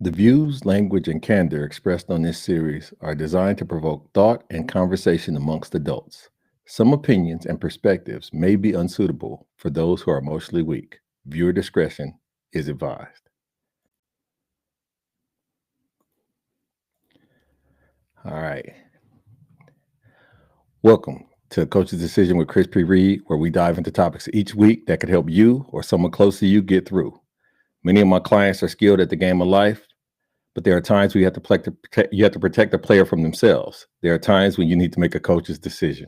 The views, language, and candor expressed on this series are designed to provoke thought and conversation amongst adults. Some opinions and perspectives may be unsuitable for those who are emotionally weak. Viewer discretion is advised. All right. Welcome to Coach's Decision with Chris P. Reed, where we dive into topics each week that could help you or someone close to you get through. Many of my clients are skilled at the game of life, but there are times you have to protect the player from themselves. There are times when you need to make a coach's decision.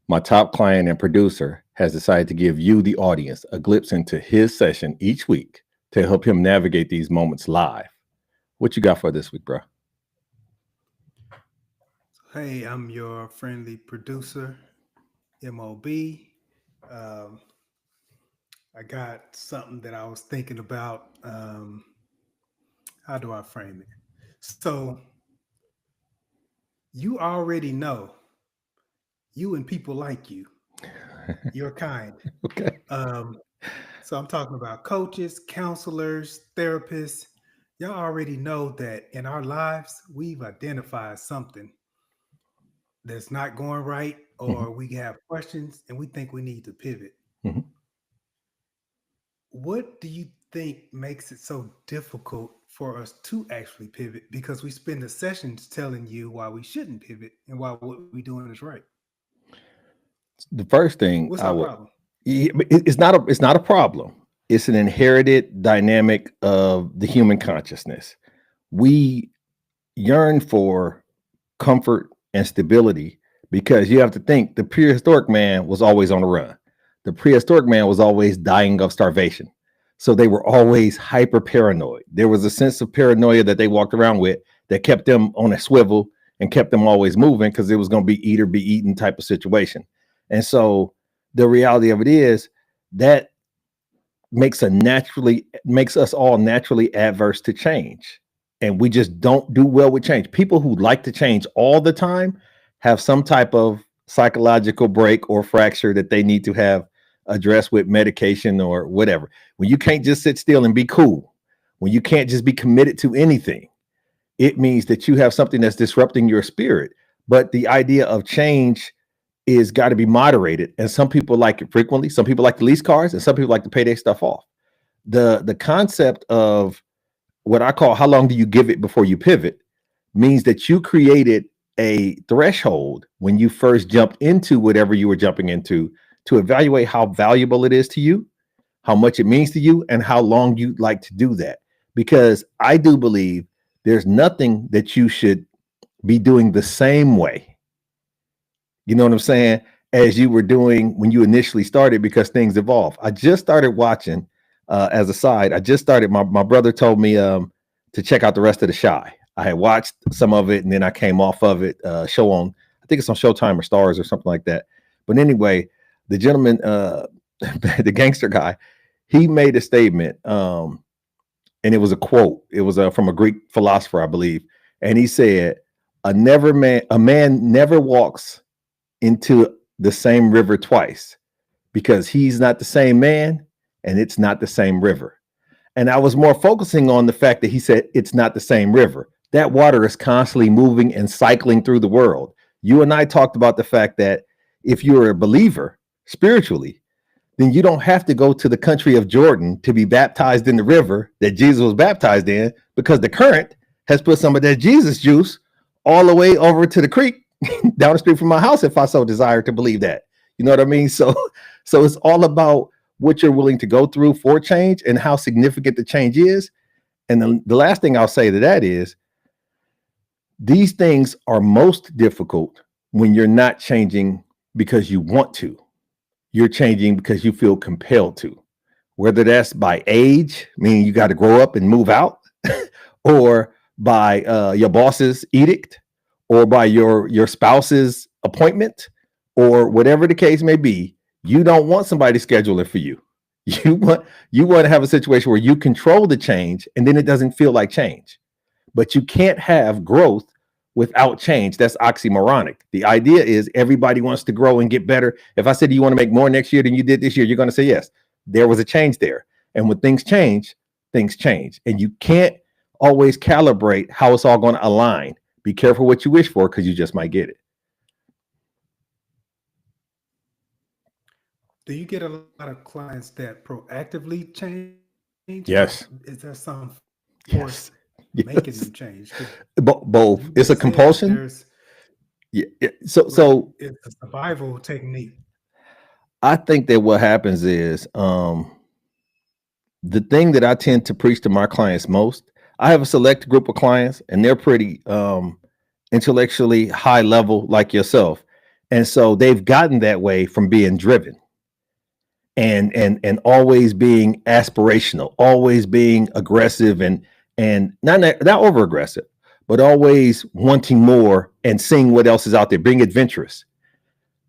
My top client and producer has decided to give you, the audience, a glimpse into his session each week to help him navigate these moments live. What you got for this week, bro? Hey, I'm your friendly producer, MOB. I got something that I was thinking about. How do I frame it? So, you already know, you and people like you, you're kind. Okay. So, I'm talking about coaches, counselors, therapists. Y'all already know that in our lives, we've identified something that's not going right, or we have questions and we think we need to pivot. Mhm. What do you think makes it so difficult for us to actually pivot? Because we spend the sessions telling you why we shouldn't pivot and why what we're doing is right. The first thing What's I our would, problem? it's not a problem. It's an inherited dynamic of the human consciousness. We yearn for comfort and stability because you have to think the prehistoric man was always on the run. The prehistoric man was always dying of starvation. So they were always hyper paranoid. There was a sense of paranoia that they walked around with that kept them on a swivel and kept them always moving because it was going to be eat or be eaten type of situation. And so the reality of it is that makes us all naturally adverse to change. And we just don't do well with change. People who like to change all the time have some type of psychological break or fracture that they need to have addressed with medication or whatever. When you can't just sit still and be cool, when you can't just be committed to anything, it means that you have something that's disrupting your spirit. But the idea of change is got to be moderated. And some people like it frequently. Some people like to lease cars, and some people like to pay their stuff off. The concept of what I call how long do you give it before you pivot means that you created a threshold when you first jumped into whatever you were jumping into to evaluate how valuable it is to you, how much it means to you, and how long you'd like to do that. Because I do believe there's nothing that you should be doing the same way, you know what I'm saying, as you were doing when you initially started, because things evolve. I just started watching, as a side, my brother told me to check out the rest of The Shy. I had watched some of it and then I came off of it, show on, I think it's on Showtime or Stars or something like that. But anyway, the gentleman, the gangster guy, he made a statement, and it was a quote. It was from a Greek philosopher, I believe. And he said, a man never walks into the same river twice, because he's not the same man and it's not the same river. And I was more focusing on the fact that he said it's not the same river. That water is constantly moving and cycling through the world. You and I talked about the fact that if you're a believer spiritually, then you don't have to go to the country of Jordan to be baptized in the river that Jesus was baptized in, because the current has put some of that Jesus juice all the way over to the creek down the street from my house, if I so desire to believe that. You know what I mean? So it's all about what you're willing to go through for change and how significant the change is. And the last thing I'll say to that is, these things are most difficult when you're not changing because you want to. You're changing because you feel compelled to, whether that's by age, meaning you got to grow up and move out, or by your boss's edict, or by your spouse's appointment, or whatever the case may be. You don't want somebody to schedule it for you. You want to have a situation where you control the change, and then it doesn't feel like change. But you can't have growth without change. That's oxymoronic. The idea is everybody wants to grow and get better. If I said, do you want to make more next year than you did this year? You're going to say yes. There was a change there. And when things change, and you can't always calibrate how it's all going to align. Be careful what you wish for, because you just might get it. Do you get a lot of clients that proactively change, or is Yes. there some force Yes. making them Yes. change? Because Both. you It's a just said that compulsion. there's Yeah. So, right, so it's a survival technique. I think that what happens is, the thing that I tend to preach to my clients most, I have a select group of clients and they're pretty intellectually high level like yourself. And so they've gotten that way from being driven and always being aspirational, always being aggressive and not over aggressive, but always wanting more and seeing what else is out there, being adventurous.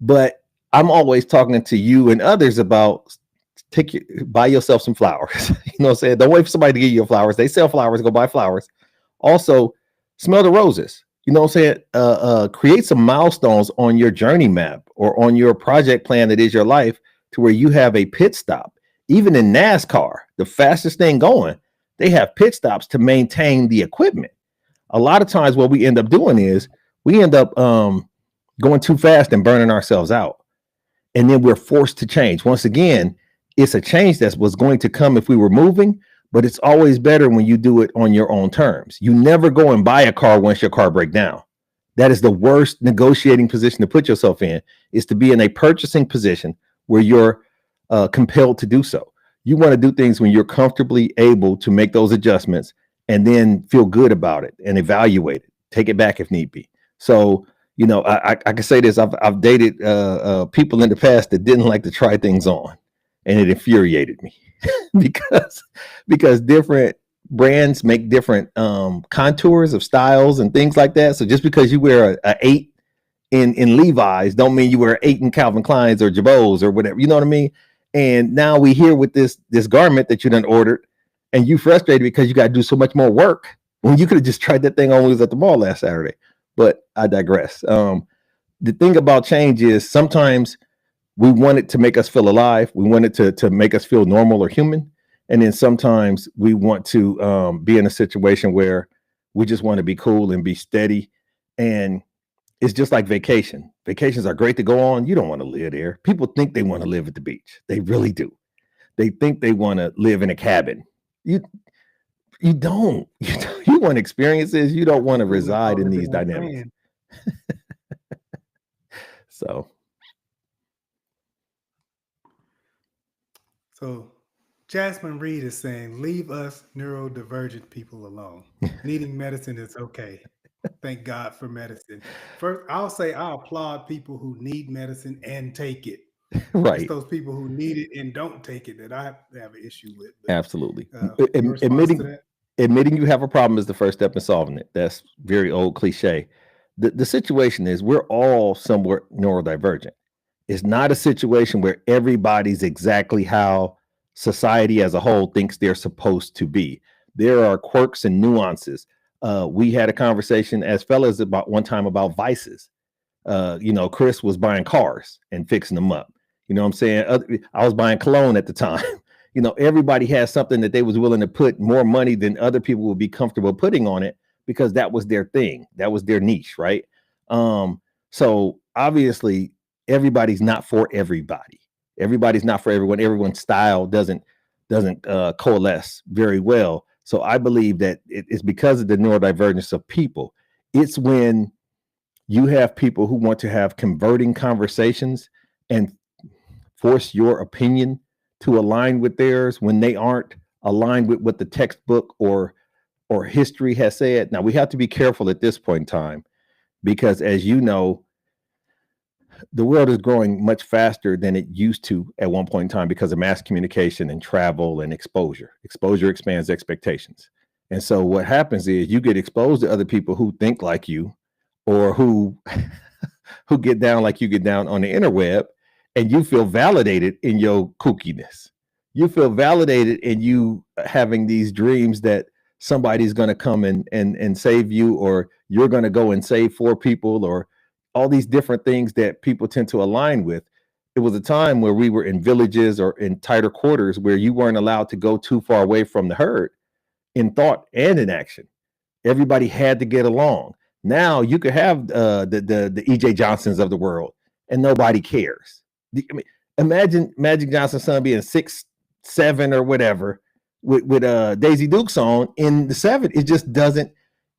But I'm always talking to you and others about buy yourself some flowers. You know what I'm saying? Don't wait for somebody to give you flowers. They sell flowers, go buy flowers. Also, smell the roses. You know what I'm saying? Create some milestones on your journey map or on your project plan that is your life, to where you have a pit stop. Even in NASCAR, the fastest thing going, they have pit stops to maintain the equipment. A lot of times what we end up doing is we end up going too fast and burning ourselves out. And then we're forced to change. Once again, it's a change that was going to come if we were moving, but it's always better when you do it on your own terms. You never go and buy a car once your car breaks down. That is the worst negotiating position to put yourself in, is to be in a purchasing position where you're compelled to do so. You want to do things when you're comfortably able to make those adjustments and then feel good about it and evaluate it, take it back if need be. So, you know, I can say this: I've dated people in the past that didn't like to try things on, and it infuriated me because different brands make different contours of styles and things like that. So just because you wear a 8 in Levi's, don't mean you wear 8 in Calvin Klein's or Jabot's or whatever. You know what I mean? And now we here with this garment that you done ordered, and you frustrated because you got to do so much more work when you could have just tried that thing on when we was at the mall last Saturday. But I digress. The thing about change is sometimes we want it to make us feel alive. We want it to make us feel normal or human. And then sometimes we want to be in a situation where we just want to be cool and be steady. And it's just like vacation. Vacations are great to go on. You don't want to live there. People think they want to live at the beach. They really do. They think they want to live in a cabin. You don't. You want experiences. You don't want to We would reside call in it these in a dynamics. van. So So Jasmine Reed is saying, leave us neurodivergent people alone. Needing medicine is okay. Thank God for medicine. First, I'll say I applaud people who need medicine and take it. It's right. those people who need it and don't take it that I have an issue with. But Absolutely. your response to that? Admitting you have a problem is the first step in solving it. That's very old cliche. The situation is we're all somewhat neurodivergent. It's not a situation where everybody's exactly how society as a whole thinks they're supposed to be. There are quirks and nuances. We had a conversation as fellas about one time about vices. Chris was buying cars and fixing them up. You know what I'm saying? I was buying cologne at the time. Everybody has something that they was willing to put more money than other people would be comfortable putting on it, because that was their thing. That was their niche, right? So obviously everybody's not for everybody. Everybody's not for everyone. Everyone's style doesn't coalesce very well. So I believe that it's because of the neurodivergence of people. It's when you have people who want to have converting conversations and force your opinion to align with theirs when they aren't aligned with what the textbook or history has said. Now we have to be careful at this point in time, because as you know, the world is growing much faster than it used to at one point in time because of mass communication and travel and exposure. Exposure expands expectations. And so what happens is you get exposed to other people who think like you, or who who get down like you get down on the interweb, and you feel validated in your kookiness. You feel validated in you having these dreams that somebody's going to come and save you, or you're going to go and save 4 people, or all these different things that people tend to align with. It was a time where we were in villages or in tighter quarters where you weren't allowed to go too far away from the herd. in thought and in action. Everybody had to get along. Now you could have the EJ Johnsons of the world, and nobody cares. I mean, imagine Magic Johnson's son being 6'7" or whatever with Daisy Dukes on in the 7. It just doesn't.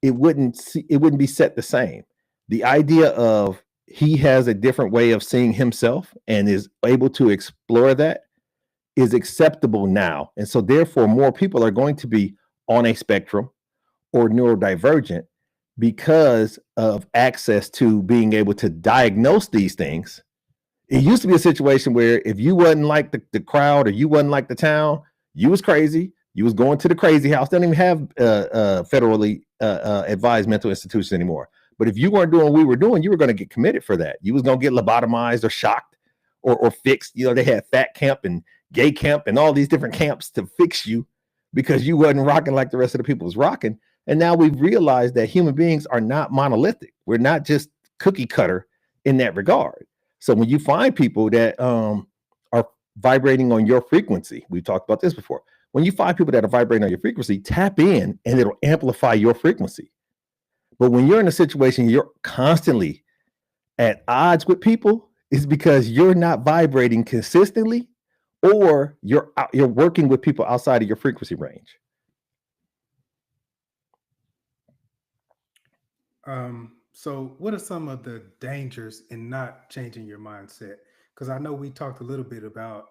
It wouldn't be set the same. The idea of he has a different way of seeing himself and is able to explore that is acceptable now, and so therefore more people are going to be on a spectrum or neurodivergent because of access to being able to diagnose these things. It used to be a situation where if you wasn't like the crowd or you wasn't like the town, you was crazy. You was going to the crazy house. They don't even have federally advised mental institutions anymore. But if you weren't doing what we were doing, you were going to get committed for that. You was going to get lobotomized or shocked or fixed. You know, they had fat camp and gay camp and all these different camps to fix you because you wasn't rocking like the rest of the people was rocking. And now we've realized that human beings are not monolithic. We're not just cookie cutter in that regard. So when you find people that are vibrating on your frequency, we've talked about this before. When you find people that are vibrating on your frequency, tap in and it'll amplify your frequency. But when you're in a situation you're constantly at odds with people, it's because you're not vibrating consistently, or you're working with people outside of your frequency range. So what are some of the dangers in not changing your mindset? Because I know we talked a little bit about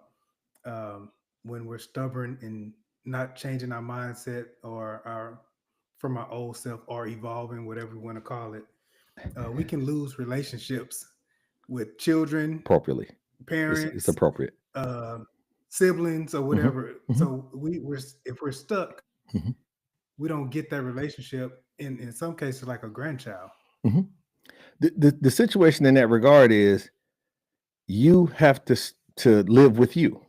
when we're stubborn and not changing our mindset or from our old self or evolving, whatever we want to call it, we can lose relationships with children, Appropriately. parents, It's appropriate. siblings, or whatever. Mhm. So if we're stuck, Mhm. we don't get that relationship in some cases like a grandchild. Mhm. The situation in that regard is you have to live with you.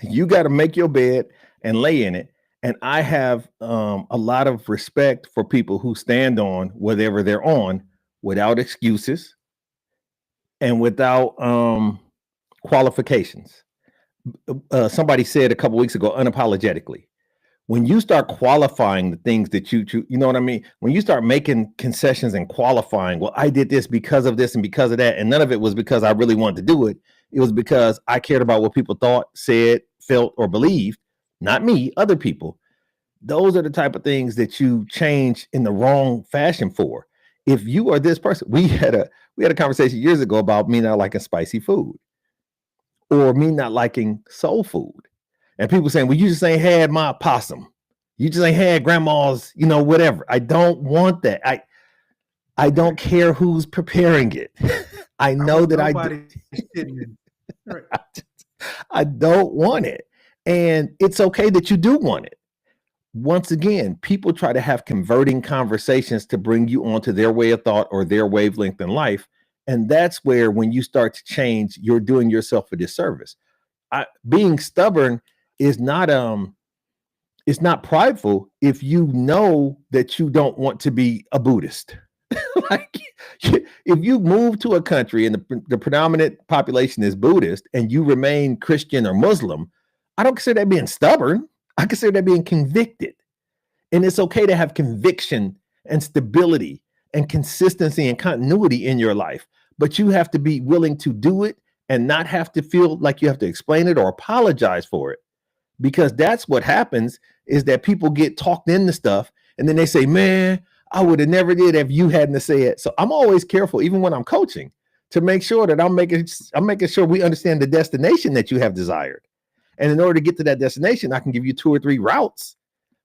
You got to make your bed and lay in it. And I have a lot of respect for people who stand on whatever they're on without excuses and without qualifications. Somebody said a couple weeks ago, unapologetically, when you start qualifying the things that you know what I mean? When you start making concessions and qualifying, well, I did this because of this and because of that, and none of it was because I really wanted to do it. It was because I cared about what people thought, said, felt, or believed, not me, other people. Those are the type of things that you change in the wrong fashion for. If you are this person, we had a conversation years ago about me not liking spicy food or me not liking soul food. And people saying, well, you just ain't had my possum. You just ain't had grandma's, you know, whatever. I don't want that. I don't care who's preparing it. I know that I don't want it. And it's okay that you do want it. Once again, people try to have converting conversations to bring you onto their way of thought or their wavelength in life. And that's where, when you start to change, you're doing yourself a disservice. Being stubborn is not it's not prideful if you know that you don't want to be a Buddhist. Like, if you move to a country and the predominant population is Buddhist and you remain Christian or Muslim, I don't consider that being stubborn. I consider that being convicted. And it's okay to have conviction and stability and consistency and continuity in your life, but you have to be willing to do it and not have to feel like you have to explain it or apologize for it. Because that's what happens, is that people get talked into stuff and then they say, man, I would have never did if you hadn't said it. So I'm always careful, even when I'm coaching, to make sure that I'm making sure we understand the destination that you have desired. And in order to get to that destination, I can give you 2 or 3 routes.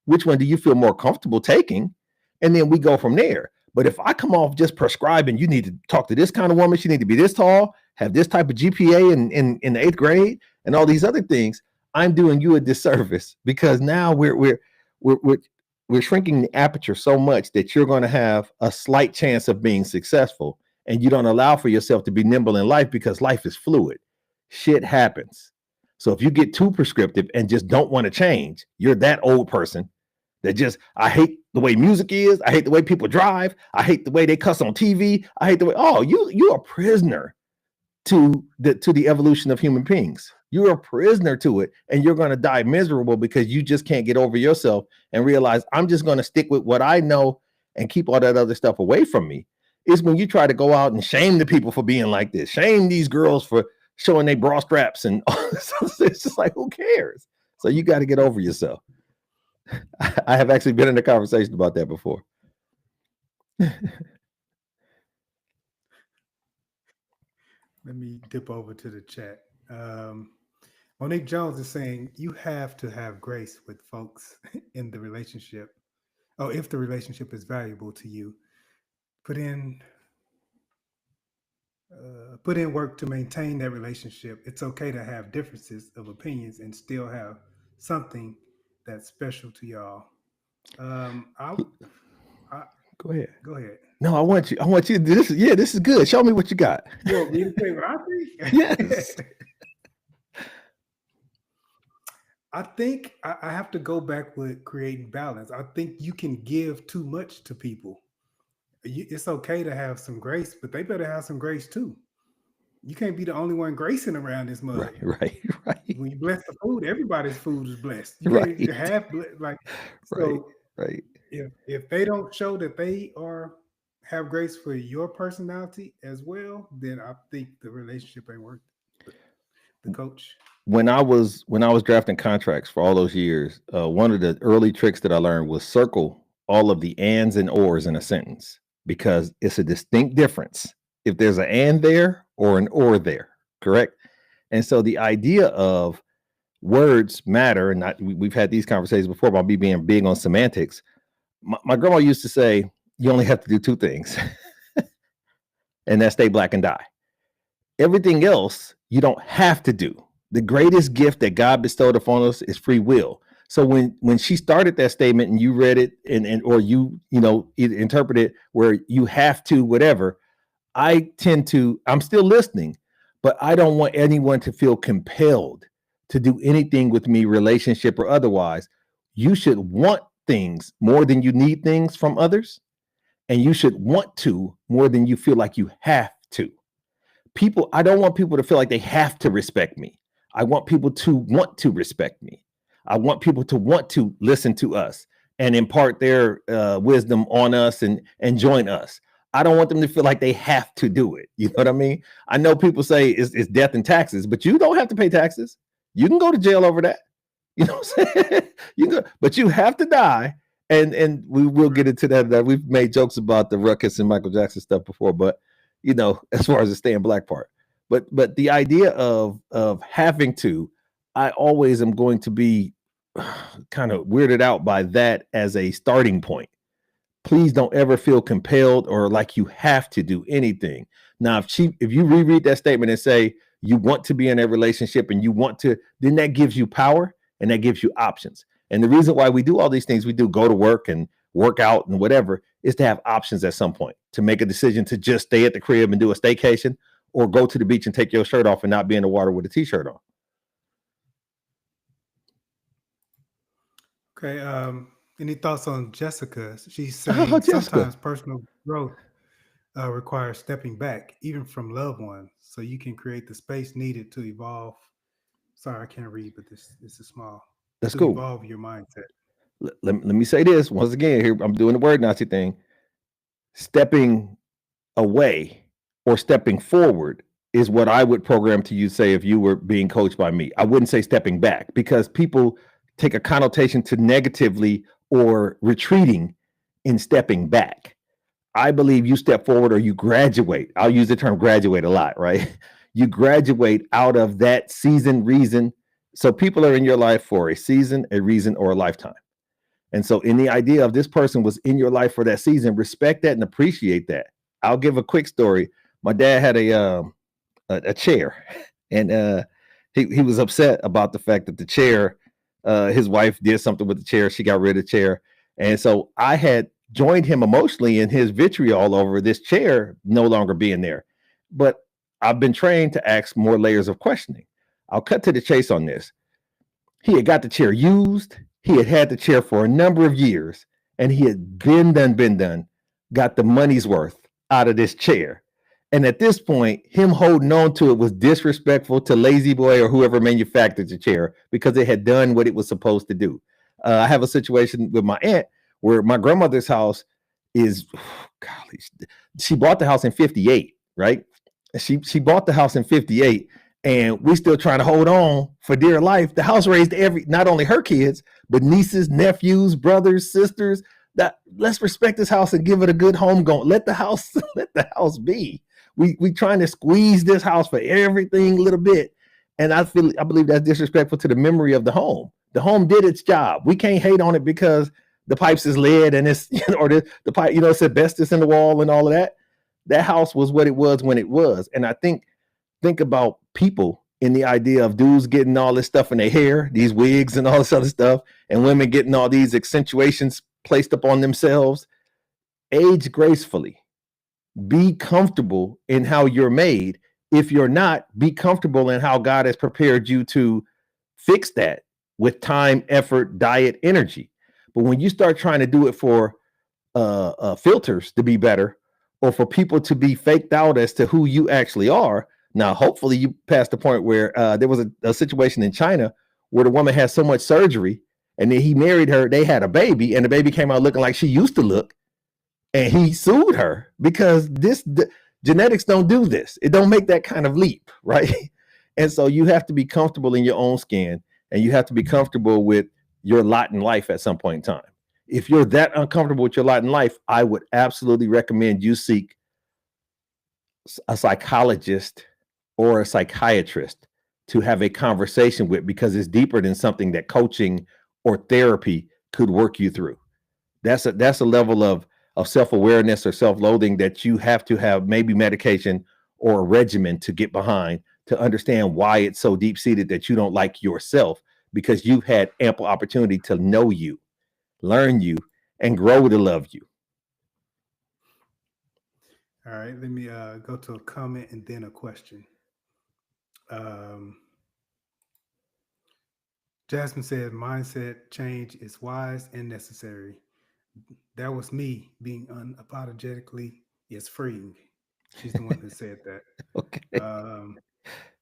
Which one do you feel more comfortable taking? And then we go from there. But if I come off just prescribing, you need to talk to this kind of woman, she need to be this tall, have this type of GPA in the 8th grade, and all these other things, I'm doing you a disservice, because now we're shrinking the aperture so much that you're going to have a slight chance of being successful, and you don't allow for yourself to be nimble in life, because life is fluid. Shit happens. So if you get too prescriptive and just don't want to change, you're that old person that just, I hate the way music is. I hate the way people drive. I hate the way they cuss on TV. I hate the way, you're a prisoner to the evolution of human beings. You're a prisoner to it, and you're going to die miserable because you just can't get over yourself and realize I'm just going to stick with what I know and keep all that other stuff away from me. Is when you try to go out and shame the people for being like this, shame these girls for showing their bra straps and all this. It's just like, who cares? So you got to get over yourself. I have actually been in a conversation about that before. Let me dip over to the chat. Monique Jones is saying you have to have grace with folks in the relationship. Oh, if the relationship is valuable to you, put in work to maintain that relationship. It's okay to have differences of opinions and still have something that's special to y'all. Go ahead. Go ahead. No, I want you to do this. Yeah, this is good. Show me what you got. You want me to say what I think? Yes. I think I have to go back with creating balance. I think you can give too much to people. It's okay to have some grace, but they better have some grace too. You can't be the only one gracing around this mug. Right. When you bless the food, everybody's food is blessed. You Right. can't have like so. Right. If they don't show that they have grace for your personality as well, then I think the relationship ain't worth it. The coach. When I was drafting contracts for all those years, one of the early tricks that I learned was circle all of the ands and ors in a sentence, because it's a distinct difference if there's an and there or an or there, correct? And so the idea of words matter, and we've had these conversations before about me being big on semantics. My grandma used to say, you only have to do two things, and that's stay black and die. Everything else you don't have to do. The greatest gift that God bestowed upon us is free will. So when she started that statement and you read it or you interpret it where you have to whatever, I'm still listening, but I don't want anyone to feel compelled to do anything with me, relationship or otherwise. You should want things more than you need things from others, and you should want to more than you feel like you have to. I don't want people to feel like they have to respect me. I want people to want to respect me. I want people to want to listen to us and impart their wisdom on us and join us. I don't want them to feel like they have to do it. You know what I mean? I know people say it's death and taxes, but you don't have to pay taxes. You can go to jail over that. You know what I'm saying? But you have to die. And we will get into that. We've made jokes about the Ruckus and Michael Jackson stuff before, but as far as the staying black part. But the idea of having to, I always am going to be kind of weirded out by that as a starting point. Please don't ever feel compelled or like you have to do anything. Now, if you reread that statement and say you want to be in a relationship and you want to, then that gives you power and that gives you options. And the reason why we do all these things, we do go to work and work out and whatever, is to have options at some point, to make a decision to just stay at the crib and do a staycation, or go to the beach and take your shirt off and not be in the water with a t-shirt on. Okay. Any thoughts on Jessica? She's saying sometimes personal growth requires stepping back, even from loved ones, so you can create the space needed to evolve. Sorry, I can't read, but this is small. That's cool. Evolve your mindset. Let me say this once again. Here, I'm doing the word Nazi thing. Stepping away or stepping forward is what I would program to you say if you were being coached by me. I wouldn't say stepping back, because people take a connotation to negatively or retreating in stepping back. I believe you step forward or you graduate. I'll use the term graduate a lot, right? You graduate out of that season, reason. So people are in your life for a season, a reason, or a lifetime. And so in the idea of this person was in your life for that season, respect that and appreciate that. I'll give a quick story. My dad had a chair, and he was upset about the fact that the chair, his wife did something with the chair. She got rid of the chair. And so I had joined him emotionally in his vitriol over this chair no longer being there. But I've been trained to ask more layers of questioning. I'll cut to the chase on this. He had got the chair used. He had the chair for a number of years, and he had been done, got the money's worth out of this chair. And at this point, him holding on to it was disrespectful to Lazy Boy or whoever manufactured the chair because it had done what it was supposed to do. I have a situation with my aunt where my grandmother's house is, golly, she bought the house in 58, right? She bought the house in 58, and we still trying to hold on for dear life. The house raised not only her kids, but nieces, nephews, brothers, sisters. That let's respect this house and give it a good home going. Let the house be. We trying to squeeze this house for everything a little bit. And I believe that's disrespectful to the memory of the home. The home did its job. We can't hate on it because the pipes is lead and it's, or the pipe, it's asbestos in the wall and all of that. That house was what it was when it was. And I think about people in the idea of dudes getting all this stuff in their hair, these wigs and all this other stuff, and women getting all these accentuations placed upon themselves. Age gracefully. Be comfortable in how you're made. If you're not, be comfortable in how God has prepared you to fix that with time, effort, diet, energy. But when you start trying to do it for filters to be better, or for people to be faked out as to who you actually are, now hopefully you passed the point where there was a situation in China where the woman had so much surgery, and then he married her, they had a baby, and the baby came out looking like she used to look, and he sued her because genetics don't do this. It don't make that kind of leap, right? And so you have to be comfortable in your own skin, and you have to be comfortable with your lot in life at some point in time. If you're that uncomfortable with your lot in life, I would absolutely recommend you seek a psychologist or a psychiatrist to have a conversation with, because it's deeper than something that coaching or therapy could work you through. That's a level of self-awareness or self-loathing that you have to have maybe medication or a regimen to get behind, to understand why it's so deep-seated that you don't like yourself, because you've had ample opportunity to know you, learn you, and grow to love you. All right, let me go to a comment and then a question. Jasmine said, mindset change is wise and necessary. That was me being unapologetically is freeing. She's the one who said that. Okay.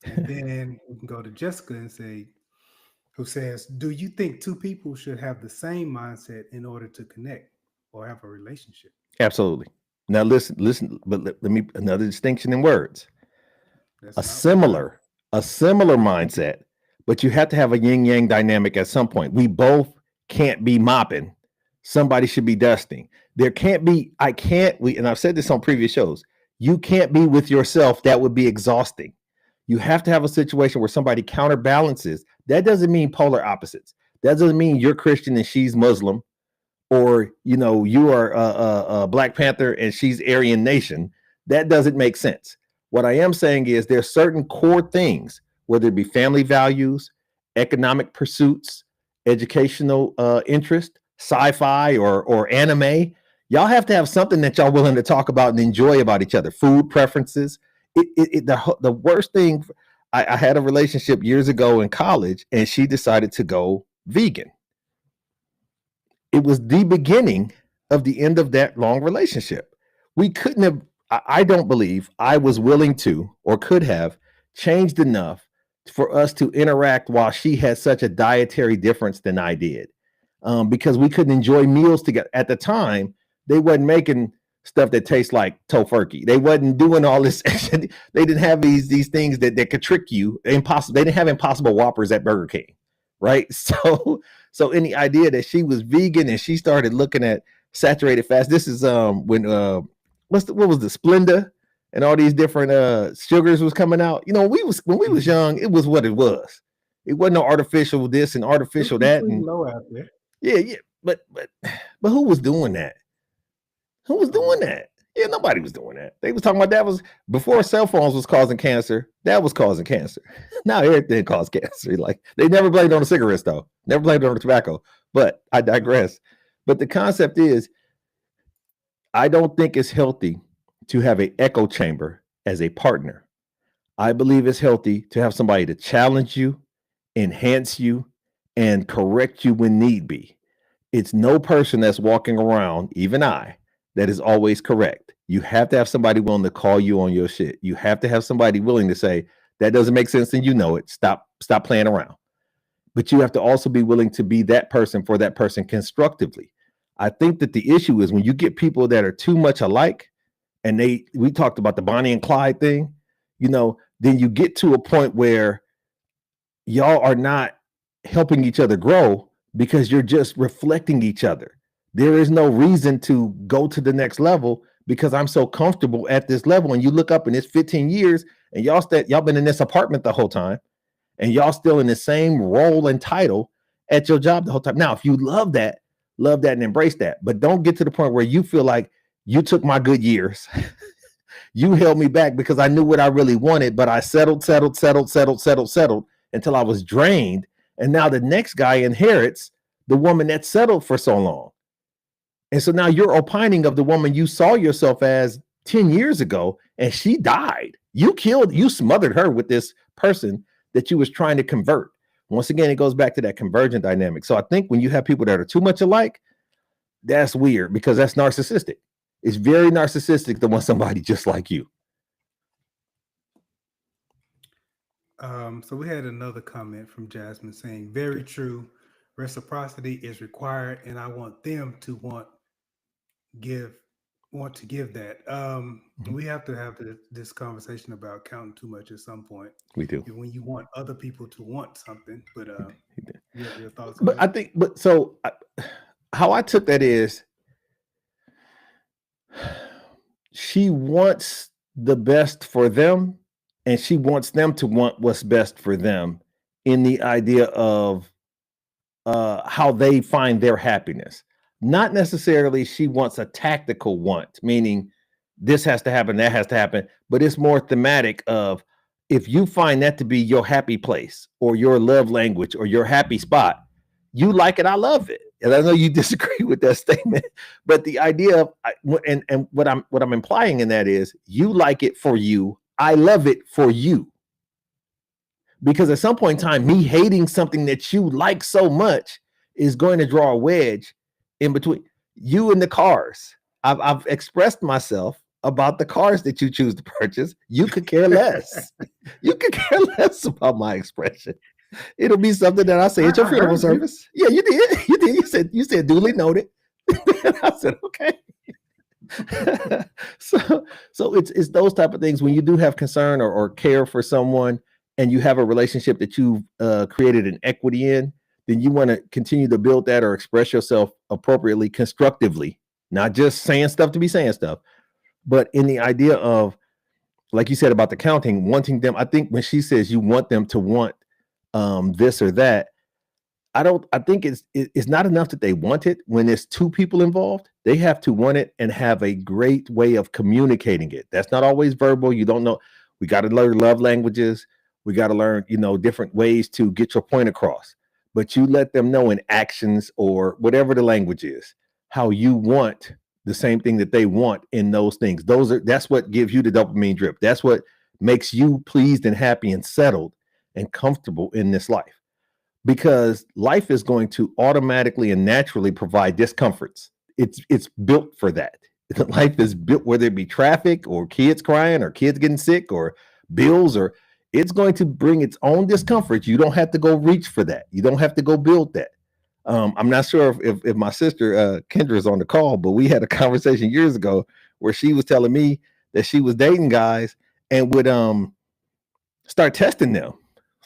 And then we can go to Jessica and say, who says, do you think two people should have the same mindset in order to connect or have a relationship? Absolutely. Now listen, but let me, another distinction in words. A similar mindset, but you have to have a yin yang dynamic at some point. We both can't be mopping. Somebody should be dusting. There can't be, and I've said this on previous shows, you can't be with yourself. That would be exhausting. You have to have a situation where somebody counterbalances. That doesn't mean polar opposites. That doesn't mean you're Christian and she's Muslim, or you are a Black Panther and she's Aryan Nation. That doesn't make sense. What I am saying is there's certain core things, whether it be family values, economic pursuits, educational interest, sci-fi or anime. Y'all have to have something that y'all willing to talk about and enjoy about each other. Food preferences. The worst thing, I had a relationship years ago in college, and she decided to go vegan. It was the beginning of the end of that long relationship. We couldn't have, I don't believe I was willing to or could have changed enough for us to interact while she had such a dietary difference than I did, because we couldn't enjoy meals together. At the time, they wasn't making stuff that tastes like tofurkey. They wasn't doing all this. They didn't have these things that could trick you. Impossible. They didn't have Impossible Whoppers at Burger King, right? So any idea that she was vegan and she started looking at saturated fats. This is when what was the Splenda and all these different sugars was coming out. When we was young, it was what it was. It wasn't no artificial this and artificial that. And low out there. Yeah, but who was doing that? Who was doing that? Yeah, nobody was doing that. They was talking about that was before cell phones was causing cancer. That was causing cancer. Now everything caused cancer. Like, they never blamed on the cigarettes though. Never blamed on the tobacco. But I digress. But the concept is, I don't think it's healthy to have an echo chamber as a partner. I believe it's healthy to have somebody to challenge you, enhance you, and correct you when need be. It's no person that's walking around, even I, that is always correct. You have to have somebody willing to call you on your shit. You have to have somebody willing to say, that doesn't make sense and you know it. Stop playing around. But you have to also be willing to be that person for that person constructively. I think that the issue is when you get people that are too much alike, and we talked about the Bonnie and Clyde thing, then you get to a point where y'all are not helping each other grow because you're just reflecting each other. There is no reason to go to the next level because I'm so comfortable at this level. And you look up and it's 15 years and y'all been in this apartment the whole time and y'all still in the same role and title at your job the whole time. Now, if you love that and embrace that, but don't get to the point where you feel like you took my good years. You held me back because I knew what I really wanted, but I settled until I was drained. And now the next guy inherits the woman that settled for so long. And so now you're opining of the woman you saw yourself as 10 years ago, and she died. You smothered her with this person that you was trying to convert. Once again, it goes back to that convergent dynamic. So I think when you have people that are too much alike, that's weird because that's narcissistic. It's very narcissistic to want somebody just like you. So we had another comment from Jasmine saying, very true. Reciprocity is required, and I want them to want to give that. We have to have this conversation about counting too much at some point. We do. When you want other people to want something, but your thoughts on that? How I took that is she wants the best for them and she wants them to want what's best for them in the idea of how they find their happiness. Not necessarily she wants a tactical want, meaning this has to happen, that has to happen, but it's more thematic of if you find that to be your happy place or your love language or your happy spot, you like it, I love it. And I know you disagree with that statement, but the idea of and what I'm implying in that is you like it for you, I love it for you. Because at some point in time, me hating something that you like so much is going to draw a wedge in between you and the cars. I've expressed myself about the cars that you choose to purchase. You could care less. You could care less about my expression. It'll be something that I say at your funeral service. Yeah, you did. You did. You said duly noted. I said, okay. So it's those type of things when you do have concern or care for someone and you have a relationship that you've created an equity in, then you want to continue to build that or express yourself appropriately, constructively, not just saying stuff to be saying stuff, but in the idea of, like you said about the counting, wanting them. I think when she says you want them to want this or that, I think it's not enough that they want it. When there's two people involved, they have to want it and have a great way of communicating it. That's not always verbal. You don't know. We got to learn love languages. We got to learn, different ways to get your point across. But you let them know in actions or whatever the language is, how you want the same thing that they want in those things. That's what gives you the dopamine drip. That's what makes you pleased and happy and settled and comfortable in this life. Because life is going to automatically and naturally provide discomforts. It's built for that. Life is built, whether it be traffic or kids crying or kids getting sick or bills, or it's going to bring its own discomfort. You don't have to go reach for that. You don't have to go build that. I'm not sure if my sister Kendra is on the call, but we had a conversation years ago where she was telling me that she was dating guys and would start testing them.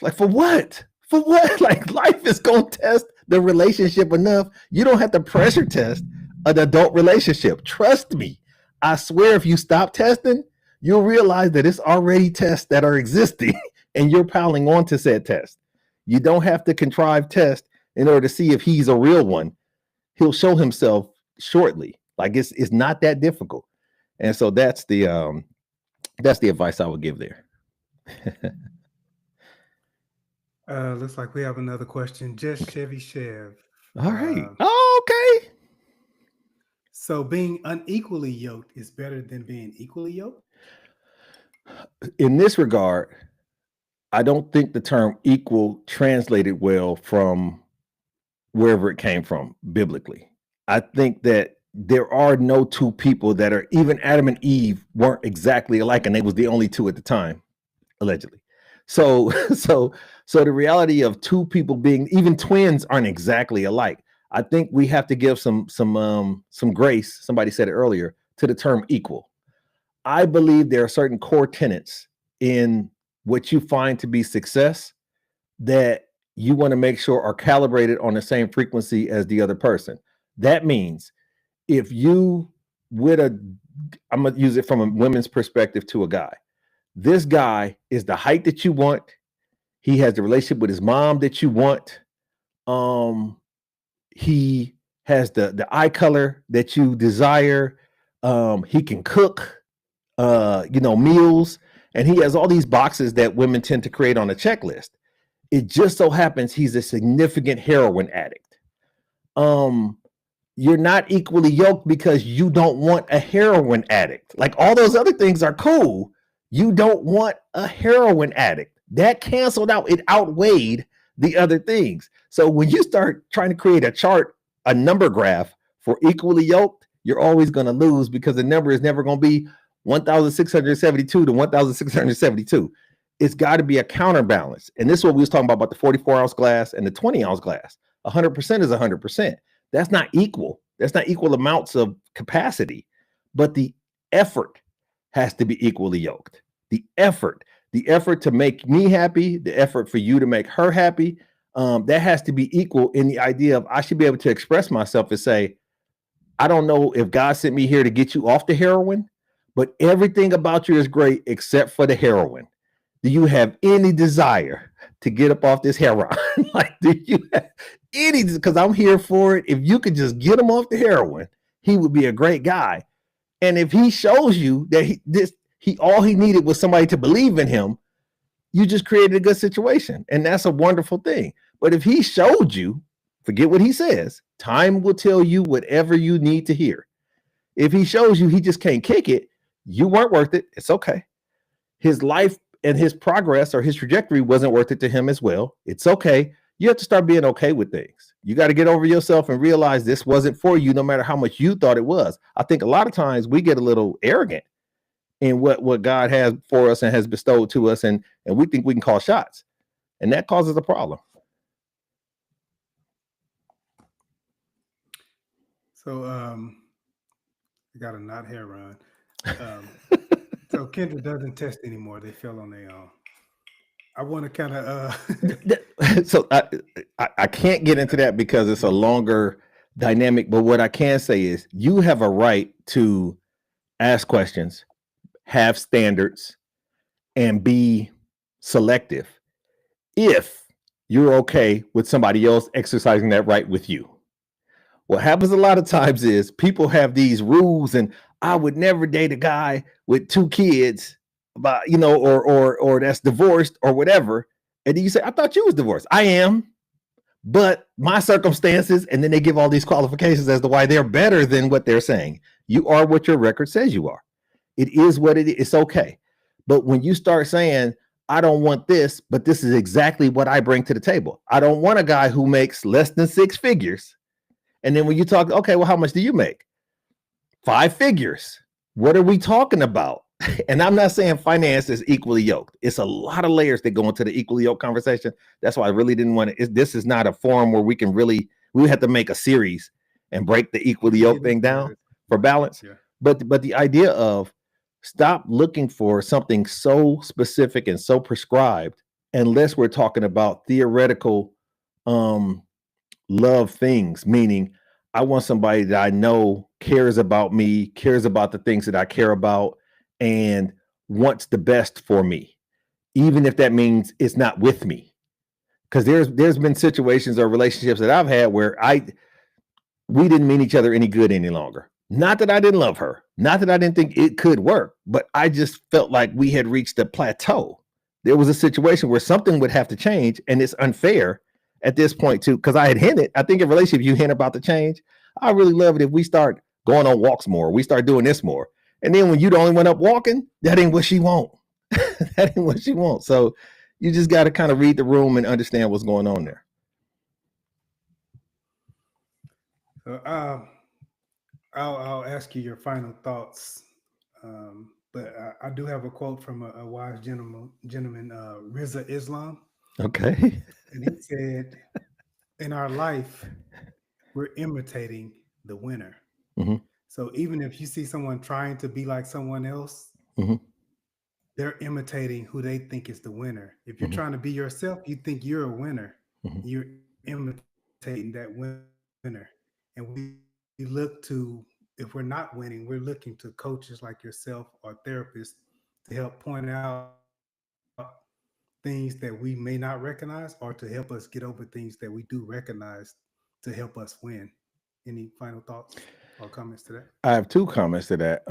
Like, for what? For what? Like, life is going to test the relationship enough. You don't have to pressure test an adult relationship. Trust me. I swear, if you stop testing, you'll realize that it's already tests that are existing and you're piling on to said test. You don't have to contrive test in order to see if he's a real one. He'll show himself shortly. Like, it's not that difficult. And so that's the advice I would give there. Looks like we have another question. Just Chevy Chev. All right. Okay. So being unequally yoked is better than being equally yoked? In this regard, I don't think the term equal translated well from wherever it came from biblically. I think that there are no two people that are, even Adam and Eve weren't exactly alike, and they was the only two at the time, allegedly. So so the reality of two people being, even twins aren't exactly alike. I think we have to give some grace. Somebody said it earlier, to the term equal. I believe there are certain core tenets in what you find to be success that you want to make sure are calibrated on the same frequency as the other person. That means if you with a, I'm gonna use it from a women's perspective to a guy. This guy is the height that you want. He has the relationship with his mom that you want. He has the eye color that you desire. He can cook, meals, and he has all these boxes that women tend to create on a checklist. It just so happens he's a significant heroin addict. You're not equally yoked because you don't want a heroin addict. Like, all those other things are cool. You don't want a heroin addict. That canceled out. It outweighed the other things. So when you start trying to create a chart, a number graph for equally yoked, you're always going to lose, because the number is never going to be 1,672 to 1,672. It's got to be a counterbalance. And this is what we was talking about the 44-ounce glass and the 20-ounce glass. 100% is 100%. That's not equal. That's not equal amounts of capacity, but the effort has to be equally yoked. The effort to make me happy, the effort for you to make her happy, that has to be equal, in the idea of I should be able to express myself and say, I don't know if God sent me here to get you off the heroin, but everything about you is great except for the heroin. Do you have any desire to get up off this heroin? Like, do you have any? Because I'm here for it. If you could just get him off the heroin, he would be a great guy. And if he shows you that all he needed was somebody to believe in him, you just created a good situation. And that's a wonderful thing. But if he showed you, forget what he says, time will tell you whatever you need to hear. If he shows you he just can't kick it, you weren't worth it. It's okay. His life and his progress or his trajectory wasn't worth it to him as well. It's okay. You have to start being okay with things. You got to get over yourself and realize this wasn't for you, no matter how much you thought it was. I think a lot of times we get a little arrogant in what God has for us and has bestowed to us, and we think we can call shots, and that causes a problem. So I got a not hair run. So Kendra doesn't test anymore. They fell on their own. I want to kind of so I can't get into that because it's a longer dynamic, but what I can say is you have a right to ask questions, have standards, and be selective if you're okay with somebody else exercising that right with you. What happens a lot of times is people have these rules, and I would never date a guy with 2 kids, but or that's divorced or whatever. And then you say, I thought you was divorced. I am, but my circumstances, and then they give all these qualifications as to why they're better than what they're saying. You are what your record says you are. It is what it is. It's okay. But when you start saying, I don't want this, but this is exactly what I bring to the table. I don't want a guy who makes less than 6 figures. And then when you talk, okay, well, how much do you make? 5 figures. What are we talking about? And I'm not saying finance is equally yoked. It's a lot of layers that go into the equally yoked conversation. That's why I really didn't want to. This is not a forum where we have to make a series and break the equally yoked thing down for balance. Yeah. But the idea of stop looking for something so specific and so prescribed, unless we're talking about theoretical love things, meaning I want somebody that I know cares about me, cares about the things that I care about, and wants the best for me, even if that means it's not with me. Because there's been situations or relationships that I've had where we didn't mean each other any good any longer. Not that I didn't love her, not that I didn't think it could work, but I just felt like we had reached a plateau. There was a situation where something would have to change, and it's unfair at this point too, because I had hinted. I think in relationship, you hint about the change. I really love it if we start going on walks more, we start doing this more. And then when you the only one up walking, that ain't what she want. That ain't what she wants. So you just got to kind of read the room and understand what's going on there. I'll ask you your final thoughts. But I do have a quote from a wise gentleman, Riza Islam, Okay. and he said, "In our life, we're imitating the winner. Hmm. So even if you see someone trying to be like someone else, Hmm. they're imitating who they think is the winner. If you're Hmm. trying to be yourself, you think you're a winner. Hmm. You're imitating that winner. And we look to, if we're not winning, we're looking to coaches like yourself or therapists to help point out things that we may not recognize or to help us get over things that we do recognize to help us win. Any final thoughts or comments to that? I have two comments to that.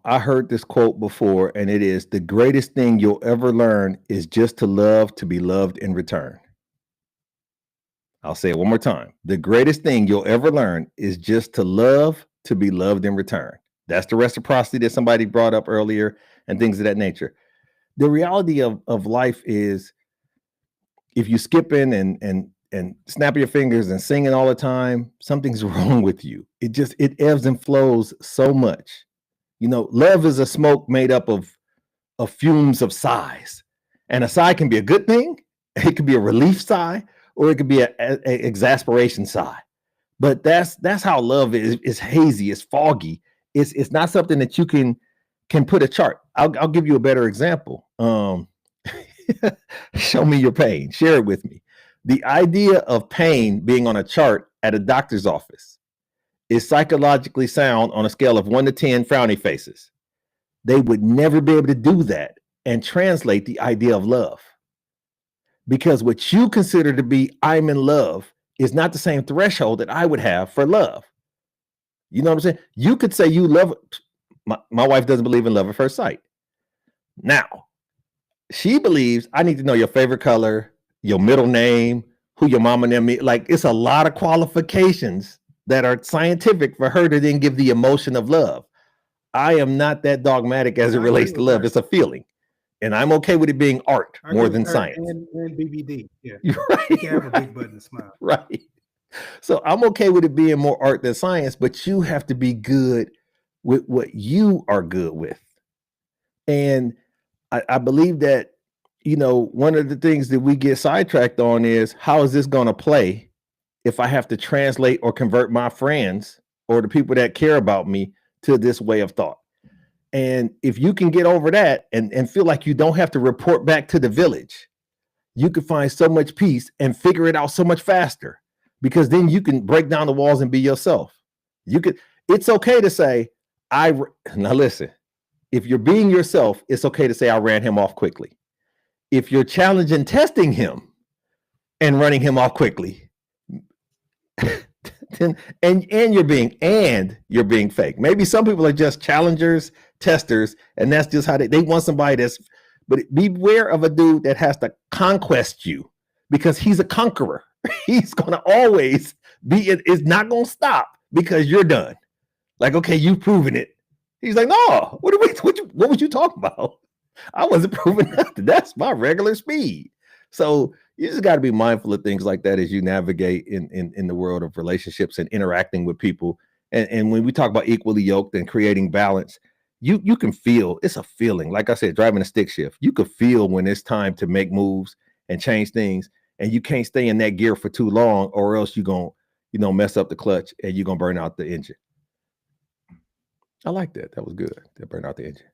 I heard this quote before, and it is the greatest thing you'll ever learn is just to love to be loved in return. I'll say it one more time. The greatest thing you'll ever learn is just to love to be loved in return. That's the reciprocity that somebody brought up earlier and things of that nature. The reality of life is if you skipping and snapping your fingers and singing all the time, something's wrong with you. It ebbs and flows so much. You know, love is a smoke made up of fumes of sighs. And a sigh can be a good thing, it could be a relief sigh, or it could be a exasperation sigh. But that's how love is. It's hazy, it's foggy. It's not something that you can put a chart. I'll give you a better example. Show me your pain. Share it with me. The idea of pain being on a chart at a doctor's office is psychologically sound on a scale of 1 to 10 frowny faces. They would never be able to do that and translate the idea of love. Because what you consider to be I'm in love is not the same threshold that I would have for love. You know what I'm saying? You could say you love my wife doesn't believe in love at first sight. Now, she believes I need to know your favorite color, your middle name, who your mama name is. Like it's a lot of qualifications that are scientific for her to then give the emotion of love. I am not that dogmatic as it And I relates agree to with love. her. It's a feeling. And I'm okay with it being art I more agree with than her science. and BBD. Yeah. Right, She can have a right, big button smile. right. So I'm okay with it being more art than science, but you have to be good with what you are good with. And I believe that, you know, one of the things that we get sidetracked on is how is this going to play if I have to translate or convert my friends or the people that care about me to this way of thought. And if you can get over that and feel like you don't have to report back to the village, you can find so much peace and figure it out so much faster because then you can break down the walls and be yourself. You could, it's okay to say, now listen, if you're being yourself, it's okay to say, I ran him off quickly. If you're challenging testing him and running him off quickly, then, and you're being fake. Maybe some people are just challengers, testers, and that's just how they want somebody that's, but beware of a dude that has to conquest you because he's a conqueror. He's gonna always be, it's not gonna stop because you're done. Like, okay, you've proven it. He's like, no, what was you talking about? I wasn't proving nothing. That's my regular speed. So you just got to be mindful of things like that as you navigate in the world of relationships and interacting with people. And when we talk about equally yoked and creating balance, you can feel it's a feeling. Like I said, driving a stick shift, you could feel when it's time to make moves and change things, and you can't stay in that gear for too long, or else you're gonna, mess up the clutch and you're gonna burn out the engine. I like that. That was good. That burn out the engine.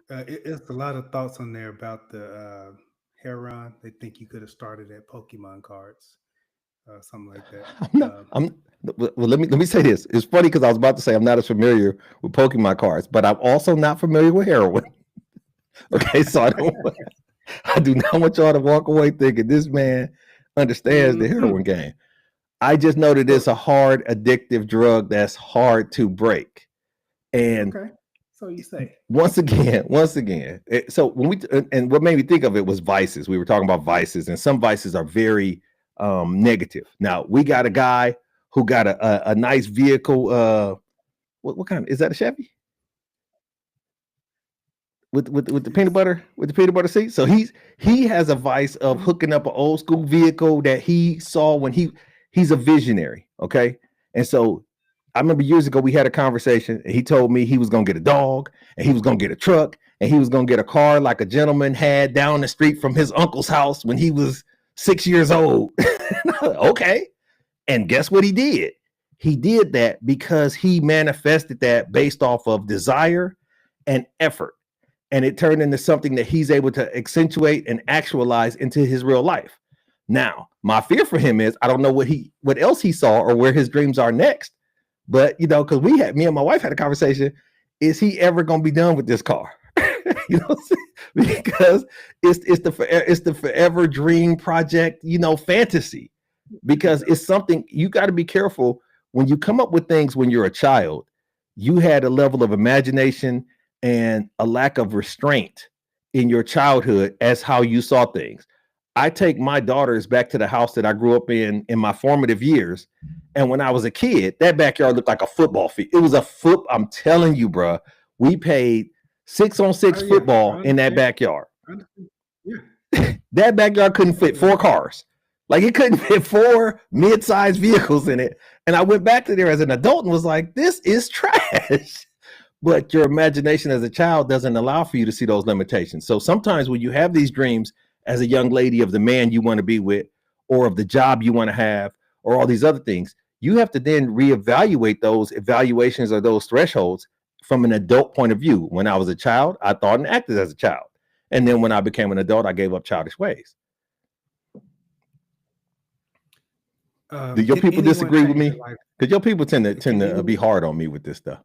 It's a lot of thoughts on there about the Heron. They think you could have started at Pokemon cards, something like that. I'm not. Well, let me say this. It's funny because I was about to say I'm not as familiar with Pokemon cards, but I'm also not familiar with heroin. Okay, so I do not want y'all to walk away thinking this man understands the Mhm. heroin game. I just know that it's So a hard, addictive drug that's hard to break. And okay, so you say. once again, so when and what made me think of it was vices. We were talking about vices, and some vices are very negative. Now we got a guy who got a nice vehicle. What kind is that? A Chevy with the peanut It's butter seat. So he has a vice of mhm. hooking up an old school vehicle that he saw when he's a visionary. Okay, and so I remember years ago we had a conversation and he told me he was going to get a dog and he was going to get a truck and he was going to get a car like a gentleman had down the street from his uncle's house when he was 6 years old. Okay. And guess what he did? He did that because he manifested that based off of desire and effort. And it turned into something that he's able to accentuate and actualize into his real life. Now, my fear for him is I don't know what else he saw or where his dreams are next. But you know, because me and my wife had a conversation, is he ever going to be done with this car? You know, because it's the forever dream project, you know, fantasy. Because it's something you got to be careful when you come up with things when you're a child. You had a level of imagination and a lack of restraint in your childhood as how you saw things. I take my daughters back to the house that I grew up in my formative years. And when I was a kid, that backyard looked like a football field. It was I'm telling you, bro, we played 6-on-6 football in that backyard. Yeah. That backyard couldn't fit 4 cars. Like it couldn't fit 4 mid-sized vehicles in it. And I went back to there as an adult and was like, this is trash. But your imagination as a child doesn't allow for you to see those limitations. So sometimes when you have these dreams as a young lady of the man you want to be with, or of the job you want to have, or all these other things, you have to then reevaluate those evaluations or those thresholds from an adult point of view. When I was a child, I thought and acted as a child. And then when I became an adult, I gave up childish ways. Do your people disagree with me? Because your people tend to be hard on me with this stuff.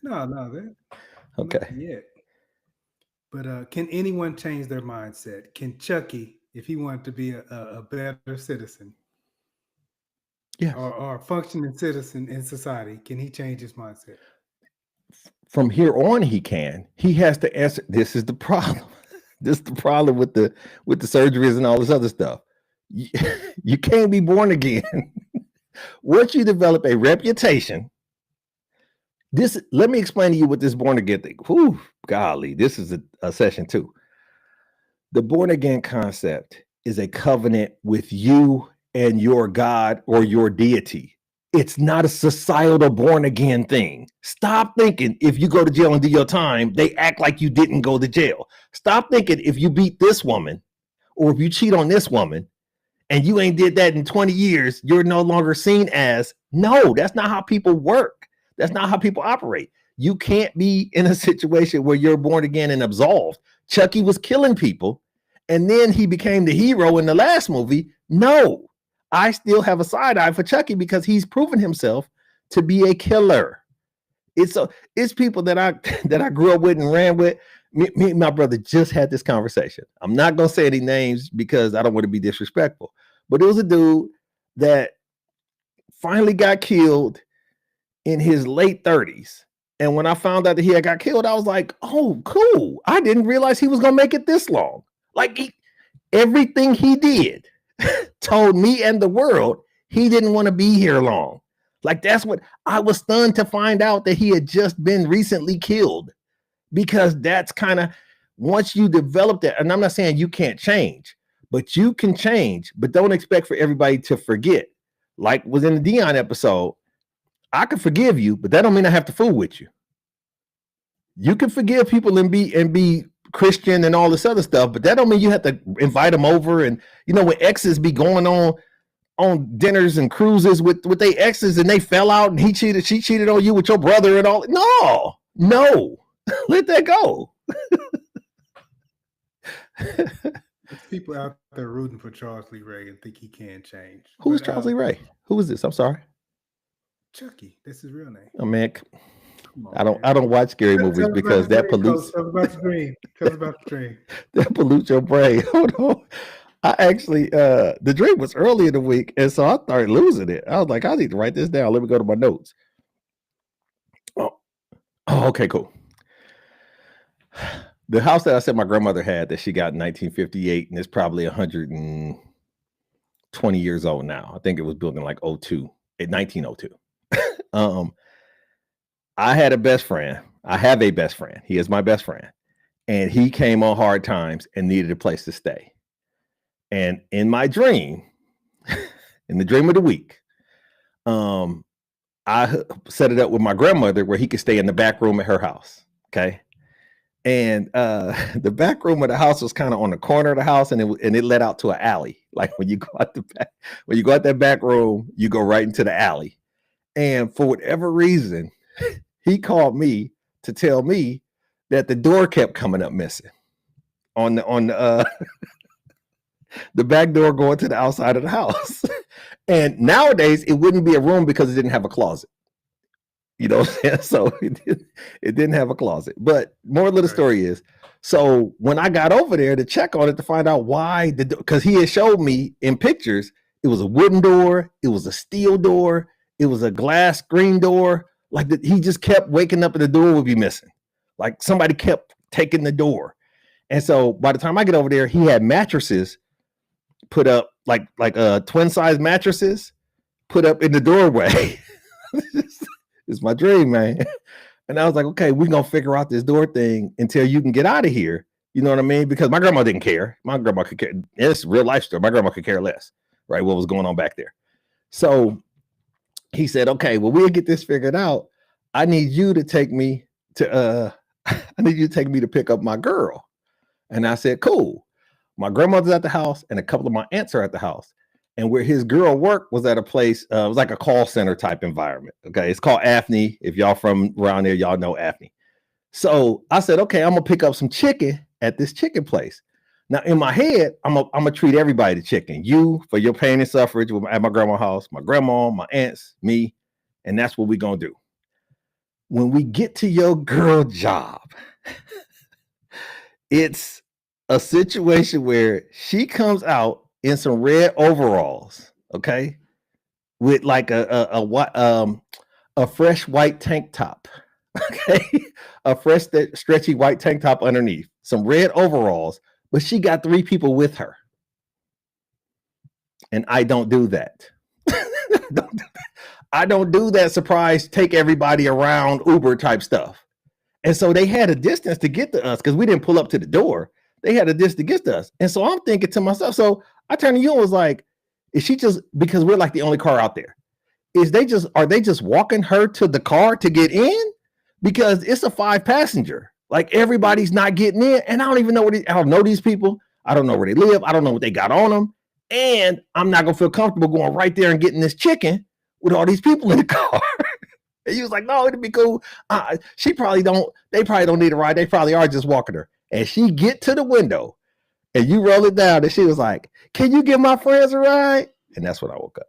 No. Okay. Yeah. But can anyone change their mindset? Can Chucky, if he wanted to be a better citizen, or a functioning citizen in society, can he change his mindset? From here on, he can. He has to answer. This is the problem. This is the problem with the surgeries and all this other stuff. You can't be born again. Once you develop a reputation, let me explain to you what this born again thing. Whew, golly, this is a session 2. The born again concept is a covenant with you and your God or your deity. It's not a societal born again thing. Stop thinking if you go to jail and do your time, they act like you didn't go to jail. Stop thinking if you beat this woman or if you cheat on this woman and you ain't did that in 20 years, you're no longer seen as. No, that's not how people work. That's not how people operate. You can't be in a situation where you're born again and absolved. Chucky was killing people, and then he became the hero in the last movie. No, I still have a side eye for Chucky because he's proven himself to be a killer. It's people that I grew up with and ran with. Me and my brother just had this conversation. I'm not gonna say any names because I don't want to be disrespectful, but it was a dude that finally got killed in his late 30s. And when I found out that he had got killed, I was like, oh, cool. I didn't realize he was going to make it this long. Like everything he did told me and the world he didn't want to be here long. Like that's what I was stunned to find out, that he had just been recently killed, because that's kind of, once you develop that, and I'm not saying you can't change, but you can change, but don't expect for everybody to forget. Like was in the Dion episode, I can forgive you, but that don't mean I have to fool with you. You can forgive people and be Christian and all this other stuff, but that don't mean you have to invite them over. And you know, when exes be going on dinners and cruises with their exes and they fell out and she cheated on you with your brother and all. No, let that go. There's people out there rooting for Charles Lee Ray and think he can change. Who's Charles Lee Ray? Who is this? I'm sorry. Chucky. That's his real name. Oh man, I don't watch scary movies because that pollutes. Tell us about the dream. Tell us about the dream. That pollutes your brain. Hold on. I actually the dream was early in the week, and so I started losing it. I was like, I need to write this down. Let me go to my notes. Oh, okay, cool. The house that I said my grandmother had that she got in 1958, and it's probably 120 years old now. I think it was built in like 1902. I had a best friend. I have a best friend. He is my best friend. And he came on hard times and needed a place to stay. And in my dream, in the dream of the week, I set it up with my grandmother where he could stay in the back room at her house. Okay. And the back room of the house was kind of on the corner of the house, and it led out to an alley. Like when you go out the back, when you go out that back room, you go right into the alley. And for whatever reason, he called me to tell me that the door kept coming up missing on the the back door going to the outside of the house. And nowadays it wouldn't be a room because it didn't have a closet. You know what I'm saying? So it didn't have a closet. But more of the story is, so when I got over there to check on it to find out why, because he had showed me in pictures, it was a wooden door, it was a steel door, it was a glass screen door. Like he just kept waking up and the door would be missing. Like somebody kept taking the door. And so by the time I get over there, he had mattresses put up, like twin size mattresses put up in the doorway. It's my dream, man. And I was like, okay, we're gonna figure out this door thing until you can get out of here. You know what I mean? Because my grandma didn't care. My grandma could care. It's a real life story. My grandma could care less, right? What was going on back there. So he said, okay, well, we'll get this figured out. I need you to take me to pick up my girl. And I said, cool. My grandmother's at the house and a couple of my aunts are at the house. And where his girl worked was at a place, it was like a call center type environment. Okay. It's called Afney. If y'all from around there, y'all know Afney. So I said, okay, I'm gonna pick up some chicken at this chicken place. Now in my head, I'm gonna treat everybody to chicken. You for your pain and suffrage at my grandma's house, my grandma, my aunts, me, and that's what we're gonna do. When we get to your girl job, it's a situation where she comes out in some red overalls, okay, with like a fresh white tank top, okay, a fresh stretchy white tank top underneath, some red overalls, but she got 3 people with her, and I don't do that. I don't do that surprise, take everybody around Uber type stuff. And so they had a distance to get to us because we didn't pull up to the door. They had a distance to get to us. And so I'm thinking to myself, so I turned to you and was like, is she just, because we're like the only car out there, are they just walking her to the car to get in? Because it's a 5-passenger. Like everybody's not getting in. And I don't even know I don't know these people. I don't know where they live. I don't know what they got on them. And I'm not going to feel comfortable going right there and getting this chicken with all these people in the car. And he was like, no, it'd be cool. They probably don't need a ride. They probably are just walking her. And she get to the window and you roll it down. And she was like, can you give my friends a ride? And that's when I woke up.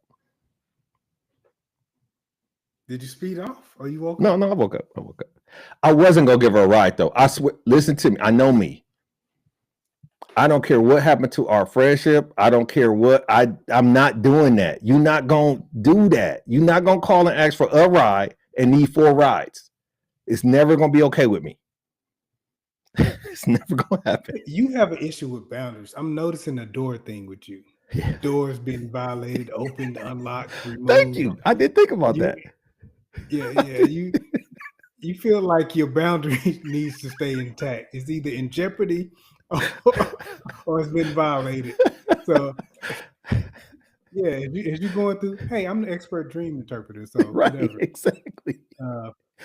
Did you speed off or you woke up? No, I woke up. I wasn't going to give her a ride though. I swear, listen to me. I know me. I don't care what happened to our friendship. I don't care what I'm not doing that. You're not going to do that. You're not going to call and ask for a ride and need 4 rides. It's never going to be okay with me. It's never going to happen. You have an issue with boundaries. I'm noticing the door thing with you. Yeah. Doors being violated, opened, unlocked, removed. Thank you. I did think about that. Yeah. You feel like your boundary needs to stay intact. It's either in jeopardy or it's been violated. So yeah, as you going through, hey, I'm the expert dream interpreter. So right, whatever. Exactly.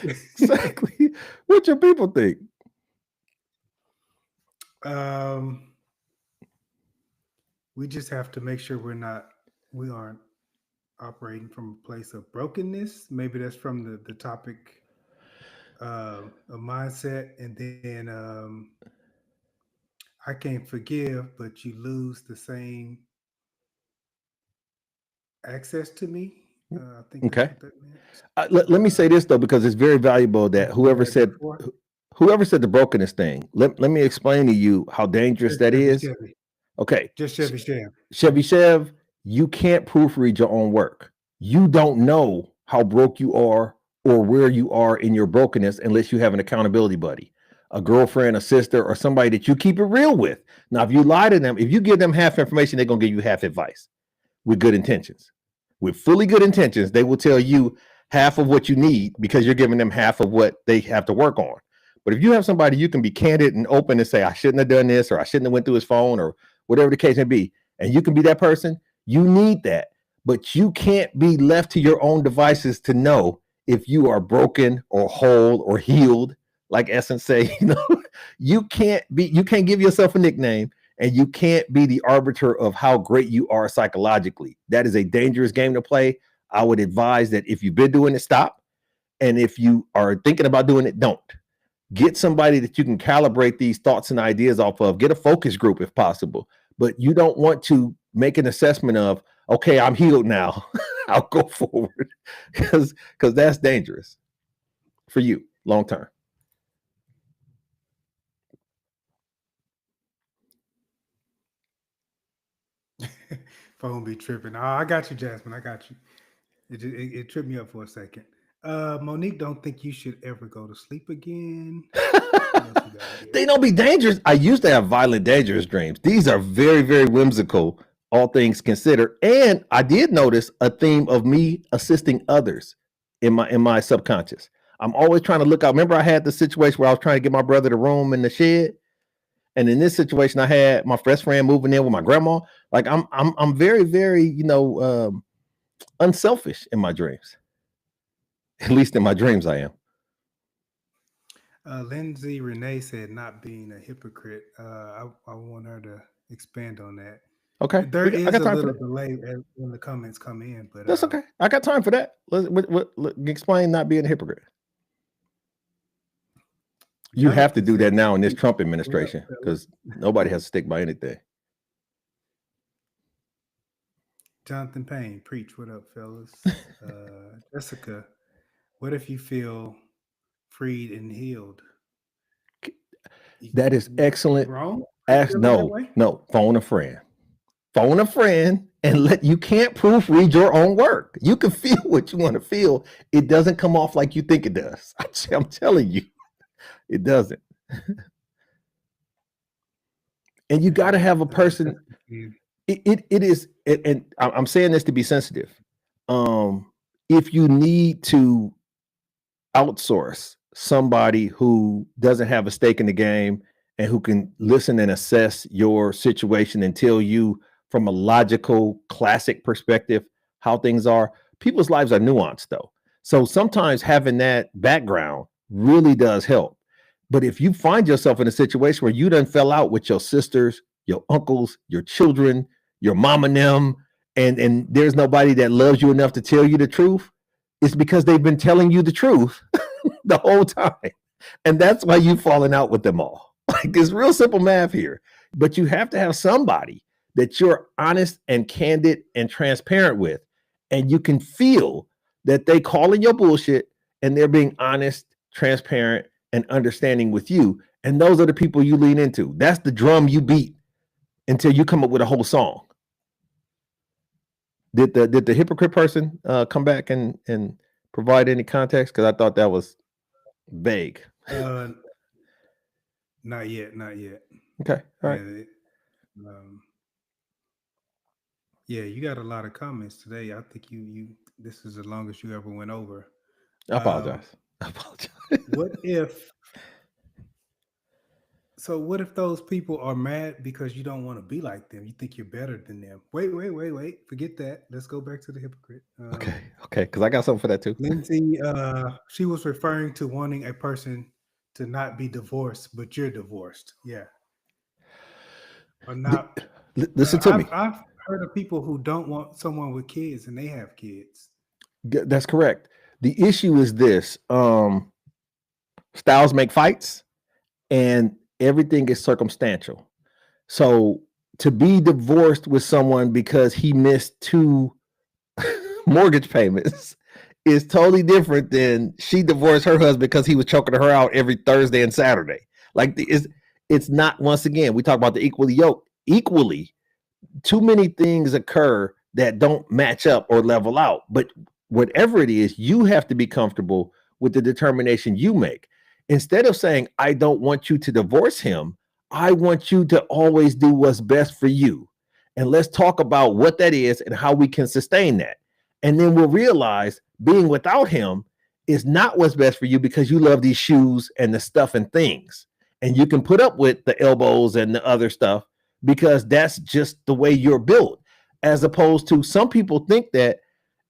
Exactly. What your people think? We just have to make sure we aren't operating from a place of brokenness. Maybe that's from the topic of mindset, and then I can't forgive, but you lose the same access to me. I think okay. That's what that meant. Let me say this though, because it's very valuable that whoever said the brokenness thing. Let me explain to you how dangerous that is. Chevy. Okay. Just Chevy Chev. Chevy Chev, you can't proofread your own work. You don't know how broke you are or where you are in your brokenness unless you have an accountability buddy, a girlfriend, a sister, or somebody that you keep it real with. Now, if you lie to them, if you give them half information, they're going to give you half advice with good intentions. With fully good intentions, they will tell you half of what you need because you're giving them half of what they have to work on. But if you have somebody you can be candid and open and say, I shouldn't have done this, or I shouldn't have went through his phone, or whatever the case may be, and you can be that person, you need that. but you can't be left to your own devices to know if you are broken or whole or healed. Like Essence say, you can't give yourself a nickname, and you can't be the arbiter of how great you are psychologically. That is a dangerous game to play. I would advise that if you've been doing it, stop. And if you are thinking about doing it, don't. Get somebody that you can calibrate these thoughts and ideas off of. Get a focus group if possible. But you don't want to make an assessment of, okay, I'm healed now. I'll go forward, because that's dangerous for you long term. Phone be tripping. Oh, I got you, Jasmine. I got you. It tripped me up for a second. Monique don't think you should ever go to sleep again. They don't be dangerous. I used to have violent, dangerous dreams. These are very, very whimsical, all things considered. And I did notice a theme of me assisting others in my subconscious. I'm always trying to look out. Remember, I had the situation where I was trying to get my brother the room in the shed. And in this situation, I had my best friend moving in with my grandma. Like I'm very, very, unselfish in my dreams. At least in my dreams, I am. Lindsay Renee said not being a hypocrite. I want her to expand on that. Okay. There is a little delay when the comments come in, but that's okay. I got time for that. Let's explain not being a hypocrite. You have to do that now in this Trump administration, because nobody has to stick by anything. Jonathan Payne, preach. What up, fellas? Jessica, what if you feel freed and healed? That is excellent. Wrong? No. Phone a friend. Phone a friend and you can't proofread your own work. You can feel what you want to feel. It doesn't come off like you think it does. I'm telling you, it doesn't. And you got to have a person. It is, and I'm saying this to be sensitive. If you need to outsource somebody who doesn't have a stake in the game and who can listen and assess your situation and tell you from a logical, classic perspective how things are, people's lives are nuanced though. So sometimes having that background really does help. But if you find yourself in a situation where you done fell out with your sisters, your uncles, your children, your mom and them, and there's nobody that loves you enough to tell you the truth, it's because they've been telling you the truth the whole time. And that's why you've fallen out with them all. Like, it's real simple math here. But you have to have somebody that you're honest and candid and transparent with. And you can feel that they calling your bullshit and they're being honest, transparent, and understanding with you. And those are the people you lean into. That's the drum you beat until you come up with a whole song. Did the hypocrite person come back and provide any context? Because I thought that was vague. Not yet. Okay. All right. Yeah, you got a lot of comments today. I think you this is the longest you ever went over. I apologize. What if those people are mad because you don't want to be like them? You think you're better than them. Wait. Forget that. Let's go back to the hypocrite. Okay. Because I got something for that too. Lindsay, she was referring to wanting a person to not be divorced, but you're divorced. Yeah. Or not. Listen to me. I've heard of people who don't want someone with kids and they have kids. That's correct. The issue is this. Styles make fights and everything is circumstantial. So to be divorced with someone because he missed 2 mortgage payments is totally different than she divorced her husband because he was choking her out every Thursday and Saturday. Like, it's not, once again, we talk about the equally yoked. Equally, too many things occur that don't match up or level out. But whatever it is, you have to be comfortable with the determination you make. Instead of saying, I don't want you to divorce him, I want you to always do what's best for you. And let's talk about what that is and how we can sustain that. And then we'll realize being without him is not what's best for you because you love these shoes and the stuff and things. And you can put up with the elbows and the other stuff because that's just the way you're built. as opposed to some people think that,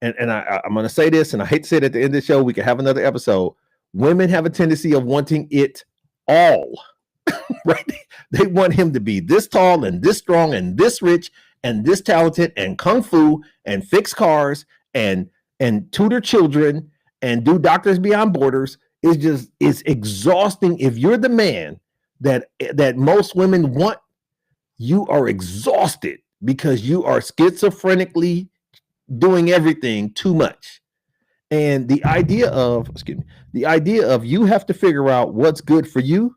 and I'm going to say this, and I hate to say it at the end of the show, we can have another episode. Women have a tendency of wanting it all, right? They want him to be this tall and this strong and this rich and this talented and kung fu and fix cars and tutor children and do Doctors Beyond Borders. Is exhausting. If you're the man that most women want, you are exhausted because you are schizophrenically doing everything too much. And the idea of you have to figure out what's good for you.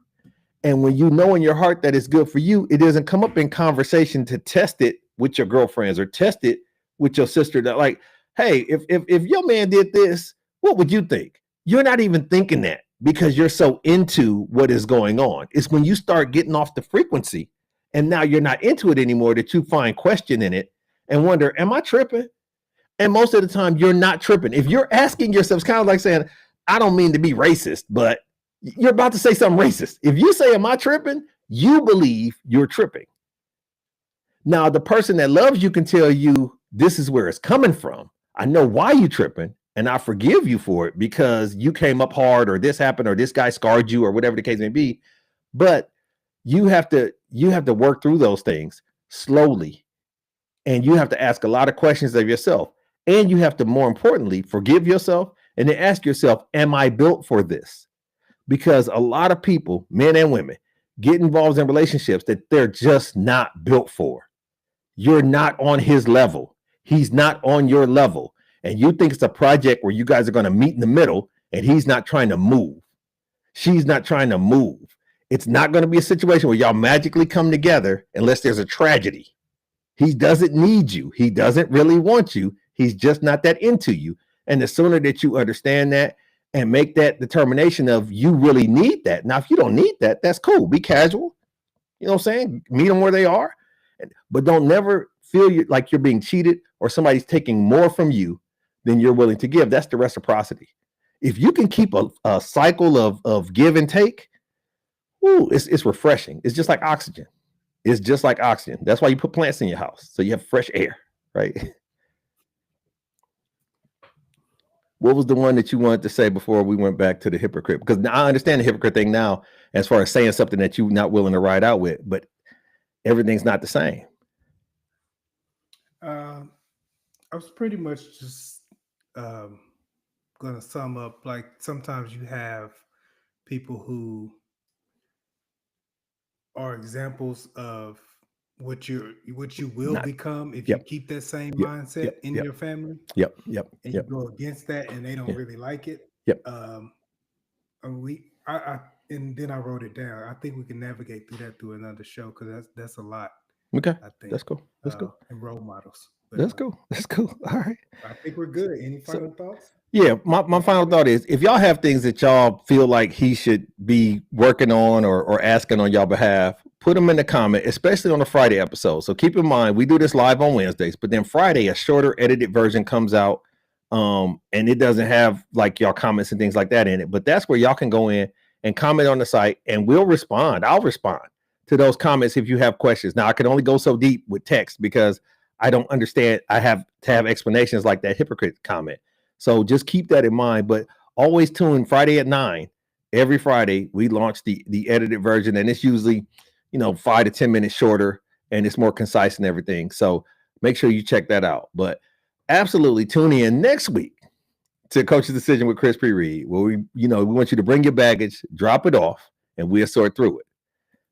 And when you know in your heart that it's good for you, it doesn't come up in conversation to test it with your girlfriends or test it with your sister. That like, hey, if your man did this, what would you think? You're not even thinking that because you're so into what is going on. It's when you start getting off the frequency and now you're not into it anymore that you find question in it and wonder, am I tripping? And most of the time you're not tripping. If you're asking yourself, it's kind of like saying, I don't mean to be racist, but you're about to say something racist. If you say, am I tripping? You believe you're tripping. Now, the person that loves you can tell you this is where it's coming from. I know why you're tripping. And I forgive you for it because you came up hard or this happened or this guy scarred you or whatever the case may be. But you have to work through those things slowly. And you have to ask a lot of questions of yourself. And you have to, more importantly, forgive yourself and then ask yourself, am I built for this? Because a lot of people, men and women, get involved in relationships that they're just not built for. You're not on his level. He's not on your level. And you think it's a project where you guys are going to meet in the middle and he's not trying to move. She's not trying to move. It's not going to be a situation where y'all magically come together unless there's a tragedy. He doesn't need you. He doesn't really want you. He's just not that into you. And the sooner that you understand that and make that determination of you really need that. Now, if you don't need that, that's cool. Be casual. You know what I'm saying? Meet them where they are. But don't never feel like you're being cheated or somebody's taking more from you than you're willing to give. That's the reciprocity. If you can keep a cycle of give and take, it's refreshing. It's just like oxygen. It's just like oxygen. That's why you put plants in your house, so you have fresh air, right? What was the one that you wanted to say before we went back to the hypocrite? Because now I understand the hypocrite thing now, as far as saying something that you're not willing to ride out with, but everything's not the same. I was pretty much just going to sum up, like sometimes you have people who are examples of what you will become if you keep that same mindset in your family. And you go against that and they don't really like it. And then I wrote it down. I think we can navigate through that through another show because that's a lot. Okay, I think that's cool. That's cool. And role models. But, that's cool. That's cool. All right. I think we're good. Any final thoughts? Yeah, my final thought is if y'all have things that y'all feel like he should be working on or asking on y'all behalf, put them in the comment, especially on the Friday episode. So keep in mind, we do this live on Wednesdays, but then Friday, a shorter edited version comes out. And it doesn't have like y'all comments and things like that in it, but that's where y'all can go in and comment on the site and we'll respond. I'll respond to those comments if you have questions. Now I can only go so deep with text because I don't understand. I have to have explanations like that hypocrite comment. So just keep that in mind, but always tune Friday at 9. Every Friday we launch the edited version and it's usually, 5 to 10 minutes shorter and it's more concise and everything. So make sure you check that out. But absolutely tune in next week to Coach's Decision with Chris P. Reed, where we want you to bring your baggage, drop it off, and we'll sort through it.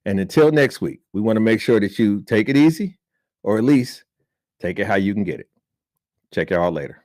And until next week, we want to make sure that you take it easy, or at least take it how you can get it. Check y'all later.